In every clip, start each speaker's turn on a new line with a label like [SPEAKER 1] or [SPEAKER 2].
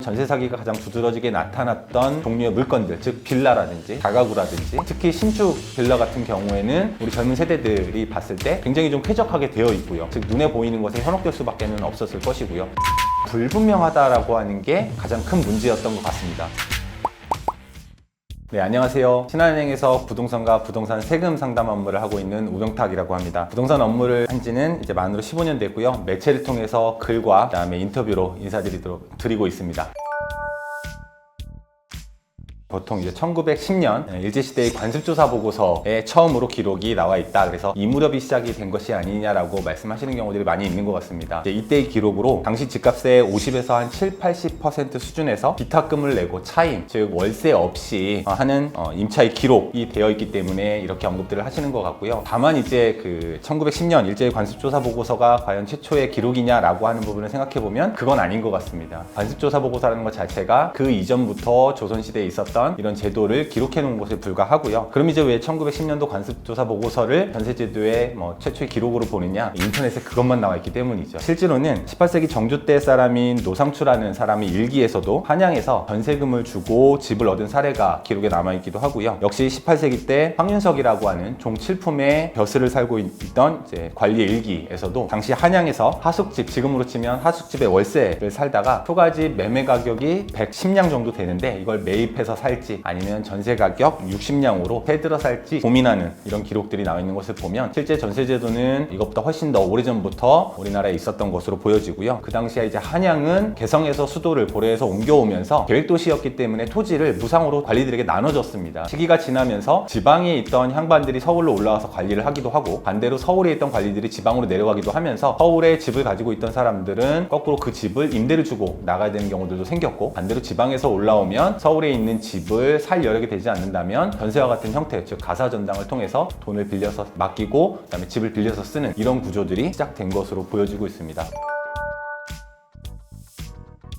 [SPEAKER 1] 전세 사기가 가장 두드러지게 나타났던 종류의 물건들, 즉 빌라라든지 다가구라든지, 특히 신축 빌라 같은 경우에는 우리 젊은 세대들이 봤을 때 굉장히 좀 쾌적하게 되어 있고요. 즉 눈에 보이는 것에 현혹될 수밖에 없었을 것이고요. 불분명하다라고 하는 게 가장 큰 문제였던 것 같습니다. 네, 안녕하세요. 신한은행에서 부동산과 부동산 세금 상담 업무를 하고 있는 우병탁이라고 합니다. 부동산 업무를 한 지는 이제 만으로 15년 됐고요. 매체를 통해서 글과 그다음에 인터뷰로 인사드리고 있습니다. 보통 이제 1910년 일제시대의 관습조사 보고서에 처음으로 기록이 나와 있다. 그래서 이 무렵이 시작이 된 것이 아니냐라고 말씀하시는 경우들이 많이 있는 것 같습니다. 이때의 기록으로 당시 집값의 50에서 한 7, 80% 수준에서 비탁금을 내고 차임, 즉 월세 없이 하는 임차의 기록이 되어 있기 때문에 이렇게 언급들을 하시는 것 같고요. 다만 이제 그 1910년 일제의 관습조사 보고서가 과연 최초의 기록이냐라고 하는 부분을 생각해 보면 그건 아닌 것 같습니다. 관습조사 보고서라는 것 자체가 그 이전부터 조선시대에 있었던 이런 제도를 기록해 놓은 것에 불과하고요. 그럼 이제 왜 1910년도 관습조사 보고서를 전세제도의 최초의 기록으로 보느냐? 인터넷에 그것만 나와 있기 때문이죠. 실제로는 18세기 정조 때 사람인 노상추라는 사람의 일기에서도 한양에서 전세금을 주고 집을 얻은 사례가 기록에 남아 있기도 하고요. 역시 18세기 때 황윤석이라고 하는 종 7품의 벼슬을 살고 있던 이제 관리의 일기에서도 당시 한양에서 하숙집, 지금으로 치면 하숙집의 월세를 살다가 초가집 매매 가격이 110냥 정도 되는데 이걸 매입해서 살지 아니면 전세 가격 60냥으로 해들어 살지 고민하는 이런 기록들이 나와 있는 것을 보면 실제 전세제도는 이것보다 훨씬 더 오래전부터 우리나라에 있었던 것으로 보여지고요. 그 당시에 이제 한양은 개성에서 수도를 고려해서 옮겨오면서 계획도시였기 때문에 토지를 무상으로 관리들에게 나눠줬습니다. 시기가 지나면서 지방에 있던 향반들이 서울로 올라와서 관리를 하기도 하고 반대로 서울에 있던 관리들이 지방으로 내려가기도 하면서 서울에 집을 가지고 있던 사람들은 거꾸로 그 집을 임대를 주고 나가야 되는 경우들도 생겼고 반대로 지방에서 올라오면 서울에 있는 집을 살 여력이 되지 않는다면 전세와 같은 형태, 즉 가사전당을 통해서 돈을 빌려서 맡기고 그다음에 집을 빌려서 쓰는 이런 구조들이 시작된 것으로 보여지고 있습니다.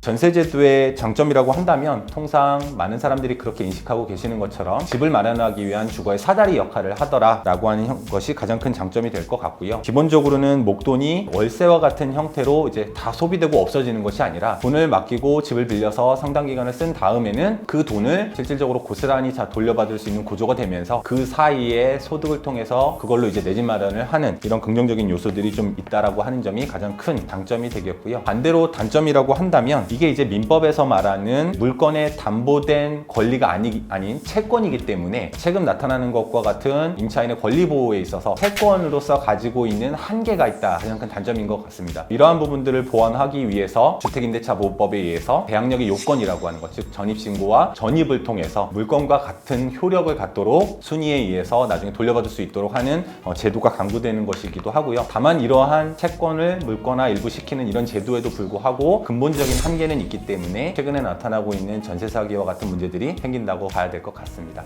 [SPEAKER 1] 전세제도의 장점이라고 한다면 통상 많은 사람들이 그렇게 인식하고 계시는 것처럼 집을 마련하기 위한 주거의 사다리 역할을 하더라라고 하는 것이 가장 큰 장점이 될 것 같고요. 기본적으로는 목돈이 월세와 같은 형태로 이제 다 소비되고 없어지는 것이 아니라 돈을 맡기고 집을 빌려서 상당 기간을 쓴 다음에는 그 돈을 실질적으로 고스란히 다 돌려받을 수 있는 구조가 되면서 그 사이에 소득을 통해서 그걸로 이제 내 집 마련을 하는 이런 긍정적인 요소들이 좀 있다라고 하는 점이 가장 큰 장점이 되겠고요. 반대로 단점이라고 한다면 이게 이제 민법에서 말하는 물건에 담보된 권리가 아닌 채권이기 때문에 최근 나타나는 것과 같은 임차인의 권리 보호에 있어서 채권으로서 가지고 있는 한계가 있다. 가장 큰 단점인 것 같습니다. 이러한 부분들을 보완하기 위해서 주택임대차보호법에 의해서 대항력의 요건이라고 하는 것, 즉 전입신고와 전입을 통해서 물건과 같은 효력을 갖도록 순위에 의해서 나중에 돌려받을 수 있도록 하는 제도가 강구되는 것이기도 하고요. 다만 이러한 채권을 물거나 일부시키는 이런 제도에도 불구하고 근본적인 한계는 있기 때문에 최근에 나타나고 있는 전세 사기와 같은 문제들이 생긴다고 봐야 될 것 같습니다.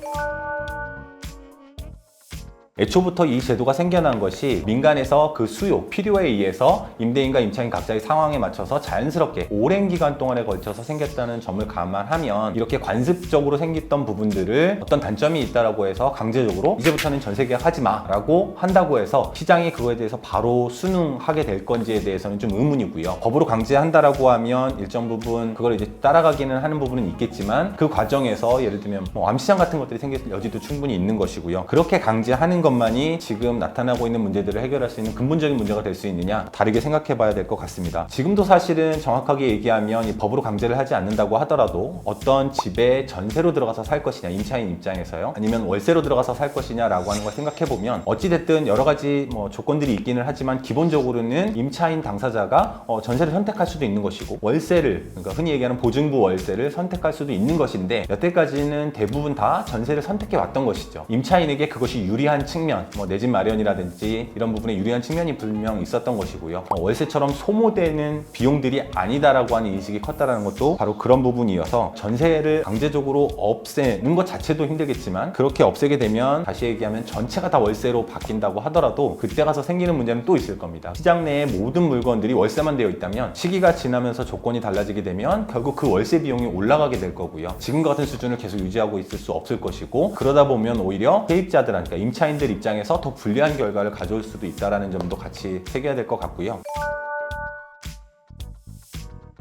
[SPEAKER 1] 애초부터 이 제도가 생겨난 것이 민간에서 그 수요, 필요에 의해서 임대인과 임차인 각자의 상황에 맞춰서 자연스럽게 오랜 기간 동안에 걸쳐서 생겼다는 점을 감안하면 이렇게 관습적으로 생겼던 부분들을 어떤 단점이 있다라고 해서 강제적으로 이제부터는 전세 계약하지 마라고 한다고 해서 시장이 그거에 대해서 바로 순응하게 될 건지에 대해서는 좀 의문이고요. 법으로 강제한다라고 하면 일정 부분 그걸 이제 따라가기는 하는 부분은 있겠지만 그 과정에서 예를 들면 암시장 같은 것들이 생길 여지도 충분히 있는 것이고요. 그렇게 강제하는 것만이 지금 나타나고 있는 문제들을 해결할 수 있는 근본적인 문제가 될 수 있느냐, 다르게 생각해 봐야 될 것 같습니다. 지금도 사실은 정확하게 얘기하면 이 법으로 강제를 하지 않는다고 하더라도 어떤 집에 전세로 들어가서 살 것이냐, 임차인 입장에서요, 아니면 월세로 들어가서 살 것이냐라고 하는 걸 생각해 보면 어찌됐든 여러 가지 조건들이 있기는 하지만 기본적으로는 임차인 당사자가 전세를 선택할 수도 있는 것이고 월세를, 그러니까 흔히 얘기하는 보증부 월세를 선택할 수도 있는 것인데 여태까지는 대부분 다 전세를 선택해 왔던 것이죠. 임차인에게 그것이 유리한 측면, 내 집 마련이라든지 이런 부분에 유리한 측면이 분명 있었던 것이고요. 월세처럼 소모되는 비용들이 아니다라고 하는 인식이 컸다라는 것도 바로 그런 부분이어서 전세를 강제적으로 없애는 것 자체도 힘들겠지만 그렇게 없애게 되면 다시 얘기하면 전체가 다 월세로 바뀐다고 하더라도 그때 가서 생기는 문제는 또 있을 겁니다. 시장 내의 모든 물건들이 월세만 되어 있다면 시기가 지나면서 조건이 달라지게 되면 결국 그 월세 비용이 올라가게 될 거고요. 지금과 같은 수준을 계속 유지하고 있을 수 없을 것이고 그러다 보면 오히려 세입자들한테, 그러니까 임차인들 입장에서 더 불리한 결과를 가져올 수도 있다는 점도 같이 새겨야 될 것 같고요.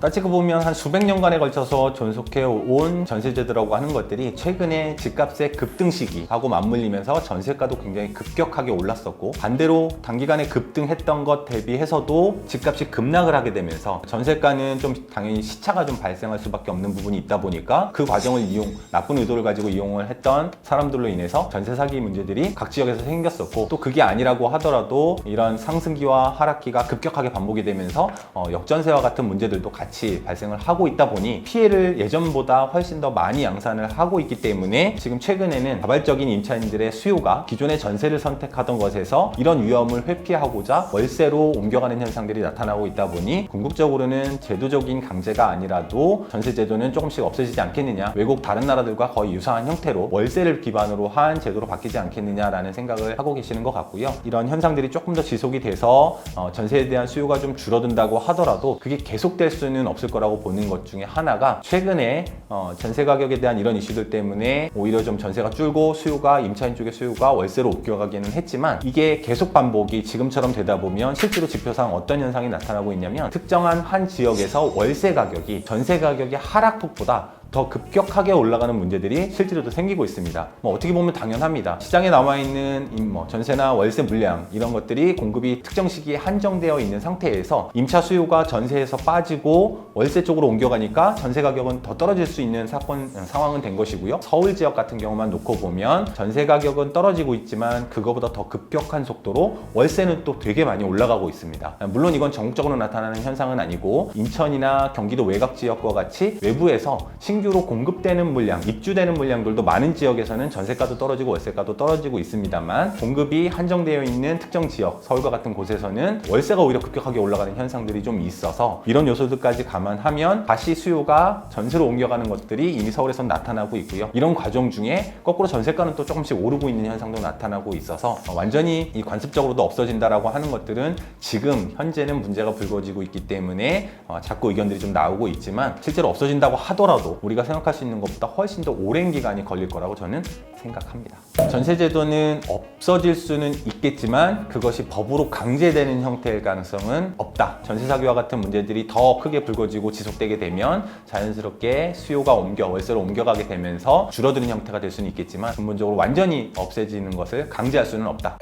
[SPEAKER 1] 따지고 보면 한 수백 년간에 걸쳐서 존속해 온 전세제도라고 하는 것들이 최근에 집값의 급등 시기하고 맞물리면서 전세가도 굉장히 급격하게 올랐었고, 반대로 단기간에 급등했던 것 대비해서도 집값이 급락을 하게 되면서 전세가는 좀 당연히 시차가 좀 발생할 수밖에 없는 부분이 있다 보니까 그 과정을 나쁜 의도를 가지고 이용을 했던 사람들로 인해서 전세 사기 문제들이 각 지역에서 생겼었고, 또 그게 아니라고 하더라도 이런 상승기와 하락기가 급격하게 반복이 되면서 역전세와 같은 문제들도 같이 발생을 하고 있다 보니 피해를 예전보다 훨씬 더 많이 양산을 하고 있기 때문에 지금 최근에는 자발적인 임차인들의 수요가 기존의 전세를 선택하던 것에서 이런 위험을 회피하고자 월세로 옮겨가는 현상들이 나타나고 있다 보니 궁극적으로는 제도적인 강제가 아니라도 전세 제도는 조금씩 없어지지 않겠느냐, 외국 다른 나라들과 거의 유사한 형태로 월세를 기반으로 한 제도로 바뀌지 않겠느냐라는 생각을 하고 계시는 것 같고요. 이런 현상들이 조금 더 지속이 돼서 전세에 대한 수요가 좀 줄어든다고 하더라도 그게 계속될 수는 없을 거라고 보는 것 중에 하나가, 최근에 전세 가격에 대한 이런 이슈들 때문에 오히려 좀 전세가 줄고 임차인 쪽의 수요가 월세로 옮겨가기는 했지만, 이게 계속 반복이 지금처럼 되다 보면 실제로 지표상 어떤 현상이 나타나고 있냐면, 특정한 한 지역에서 월세 가격이 전세 가격의 하락폭보다 더 급격하게 올라가는 문제들이 실제로도 생기고 있습니다. 어떻게 보면 당연합니다. 시장에 나와 있는 전세나 월세 물량 이런 것들이 공급이 특정 시기에 한정되어 있는 상태에서 임차 수요가 전세에서 빠지고 월세 쪽으로 옮겨가니까 전세 가격은 더 떨어질 수 있는 상황은 된 것이고요. 서울 지역 같은 경우만 놓고 보면 전세 가격은 떨어지고 있지만 그거보다 더 급격한 속도로 월세는 또 되게 많이 올라가고 있습니다. 물론 이건 전국적으로 나타나는 현상은 아니고, 인천이나 경기도 외곽 지역과 같이 외부에서 신규로 공급되는 물량, 입주되는 물량들도 많은 지역에서는 전세가도 떨어지고 월세가도 떨어지고 있습니다만, 공급이 한정되어 있는 특정 지역, 서울과 같은 곳에서는 월세가 오히려 급격하게 올라가는 현상들이 좀 있어서, 이런 요소들까지 감안하면 다시 수요가 전세로 옮겨가는 것들이 이미 서울에선 나타나고 있고요. 이런 과정 중에 거꾸로 전세가는 또 조금씩 오르고 있는 현상도 나타나고 있어서 완전히 이 관습적으로도 없어진다라고 하는 것들은 지금 현재는 문제가 불거지고 있기 때문에 자꾸 의견들이 좀 나오고 있지만, 실제로 없어진다고 하더라도 우리가 생각할 수 있는 것보다 훨씬 더 오랜 기간이 걸릴 거라고 저는 생각합니다. 전세제도는 없어질 수는 있겠지만 그것이 법으로 강제되는 형태일 가능성은 없다. 전세 사기와 같은 문제들이 더 크게 불거지고 지속되게 되면 자연스럽게 수요가 월세로 옮겨가게 되면서 줄어드는 형태가 될 수는 있겠지만, 근본적으로 완전히 없애지는 것을 강제할 수는 없다.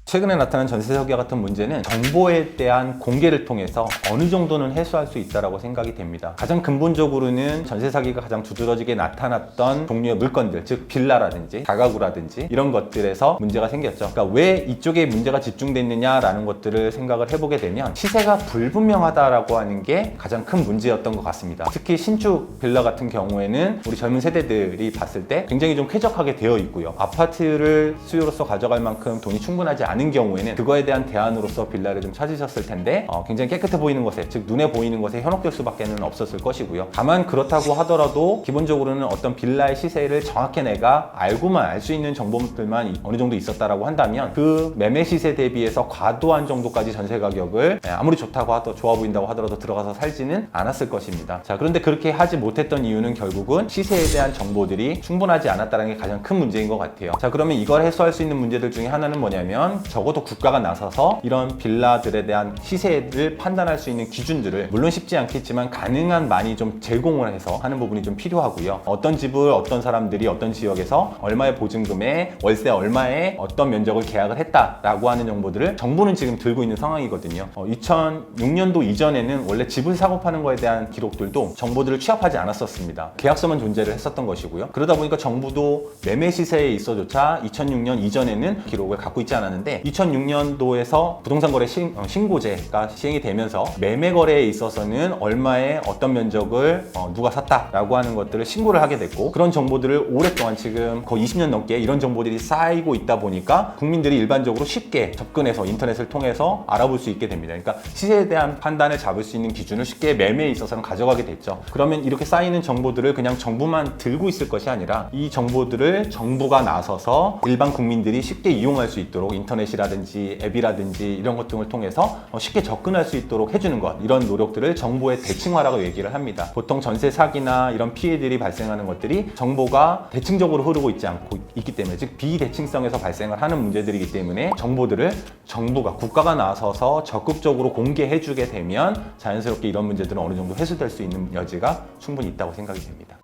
[SPEAKER 1] 최근에 나타난 전세 사기와 같은 문제는 정보에 대한 공개를 통해서 어느 정도는 해소할 수 있다고 생각이 됩니다. 가장 근본적으로는 전세 사기가 가장 두드러지게 나타났던 종류의 물건들, 즉 빌라라든지 다가구라든지 이런 것들에서 문제가 생겼죠. 그러니까 왜 이쪽에 문제가 집중됐느냐라는 것들을 생각을 해보게 되면 시세가 불분명하다라고 하는 게 가장 큰 문제였던 것 같습니다. 특히 신축 빌라 같은 경우에는 우리 젊은 세대들이 봤을 때 굉장히 좀 쾌적하게 되어 있고요. 아파트를 수요로서 가져갈 만큼 돈이 충분하지 않은 경우에는 그거에 대한 대안으로서 빌라를 좀 찾으셨을 텐데 굉장히 깨끗해 보이는 것에, 즉 눈에 보이는 것에 현혹될 수밖에 없었을 것이고요. 다만 그렇다고 하더라도 기본적으로는 어떤 빌라의 시세를 정확히 내가 알고만 알 수 있는 정보들만 어느 정도 있었다라고 한다면 그 매매 시세 대비해서 과도한 정도까지 전세 가격을 아무리 좋아 보인다고 하더라도 들어가서 살지는 않았을 것입니다. 자, 그런데 그렇게 하지 못했던 이유는 결국은 시세에 대한 정보들이 충분하지 않았다는 게 가장 큰 문제인 것 같아요. 자, 그러면 이걸 해소할 수 있는 문제들 중에 하나는 뭐냐면, 적어도 국가가 나서서 이런 빌라들에 대한 시세를 판단할 수 있는 기준들을, 물론 쉽지 않겠지만 가능한 많이 좀 제공을 해서 하는 부분이 좀 필요하고요. 어떤 집을 어떤 사람들이 어떤 지역에서 얼마의 보증금에 월세 얼마에 어떤 면적을 계약을 했다라고 하는 정보들을 정부는 지금 들고 있는 상황이거든요. 2006년도 이전에는 원래 집을 사고 파는 거에 대한 기록들도 정보들을 취합하지 않았었습니다. 계약서만 존재를 했었던 것이고요. 그러다 보니까 정부도 매매 시세에 있어조차 2006년 이전에는 기록을 갖고 있지 않았는데, 2006년도에서 부동산 거래 신고제가 시행이 되면서 매매 거래에 있어서는 얼마에 어떤 면적을 누가 샀다라고 하는 것들을 신고를 하게 됐고, 그런 정보들을 오랫동안 지금 거의 20년 넘게 이런 정보들이 쌓이고 있다 보니까 국민들이 일반적으로 쉽게 접근해서 인터넷을 통해서 알아볼 수 있게 됩니다. 그러니까 시세에 대한 판단을 잡을 수 있는 기준을 쉽게 매매에 있어서는 가져가게 됐죠. 그러면 이렇게 쌓이는 정보들을 그냥 정부만 들고 있을 것이 아니라 이 정보들을 정부가 나서서 일반 국민들이 쉽게 이용할 수 있도록 인터넷 인터넷이라든지 앱이라든지 이런 것 등을 통해서 쉽게 접근할 수 있도록 해주는 것, 이런 노력들을 정보의 대칭화라고 얘기를 합니다. 보통 전세 사기나 이런 피해들이 발생하는 것들이 정보가 대칭적으로 흐르고 있기 때문에, 즉 비대칭성에서 발생을 하는 문제들이기 때문에 정보들을 정부가, 국가가 나서서 적극적으로 공개해주게 되면 자연스럽게 이런 문제들은 어느 정도 해소될 수 있는 여지가 충분히 있다고 생각이 됩니다.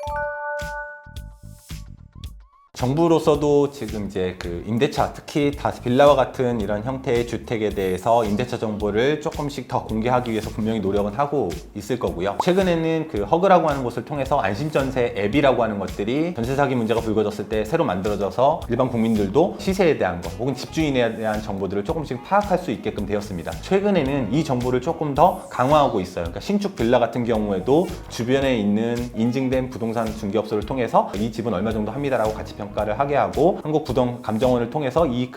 [SPEAKER 1] 정부로서도 지금 이제 그 임대차, 특히 빌라와 같은 이런 형태의 주택에 대해서 임대차 정보를 조금씩 더 공개하기 위해서 분명히 노력은 하고 있을 거고요. 최근에는 그 허그라고 하는 곳을 통해서 안심전세 앱이라고 하는 것들이 전세 사기 문제가 불거졌을 때 새로 만들어져서 일반 국민들도 시세에 대한 것 혹은 집주인에 대한 정보들을 조금씩 파악할 수 있게끔 되었습니다. 최근에는 이 정보를 조금 더 강화하고 있어요. 그러니까 신축 빌라 같은 경우에도 주변에 있는 인증된 부동산 중개업소를 통해서 이 집은 얼마 정도 합니다라고 같이 평가를 하게 하고, 한국부동감정원을 통해서 이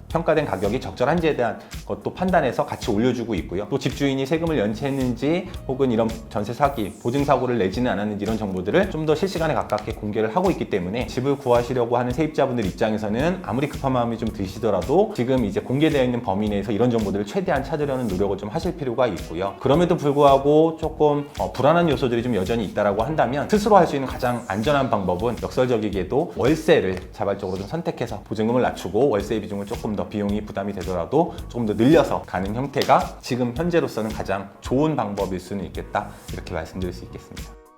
[SPEAKER 1] 평가된 가격이 적절한지에 대한 것도 판단해서 같이 올려주고 있고요. 또 집주인이 세금을 연체했는지 혹은 이런 전세 사기, 보증 사고를 내지는 않았는지 이런 정보들을 좀 더 실시간에 가깝게 공개를 하고 있기 때문에 집을 구하시려고 하는 세입자분들 입장에서는 아무리 급한 마음이 좀 드시더라도 지금 이제 공개되어 있는 범위 내에서 이런 정보들을 최대한 찾으려는 노력을 좀 하실 필요가 있고요. 그럼에도 불구하고 조금 불안한 요소들이 좀 여전히 있다라고 한다면 스스로 할 수 있는 가장 안전한 방법은 역설적이게도 월세를 자발적으로 좀 선택해서 보증금을 낮추고 월세 비중을 조금 더 비용이 부담이 되더라도 조금 더 늘려서 가는 형태가 지금 현재로서는 가장 좋은 방법일 수는 있겠다, 이렇게 말씀드릴 수 있겠습니다.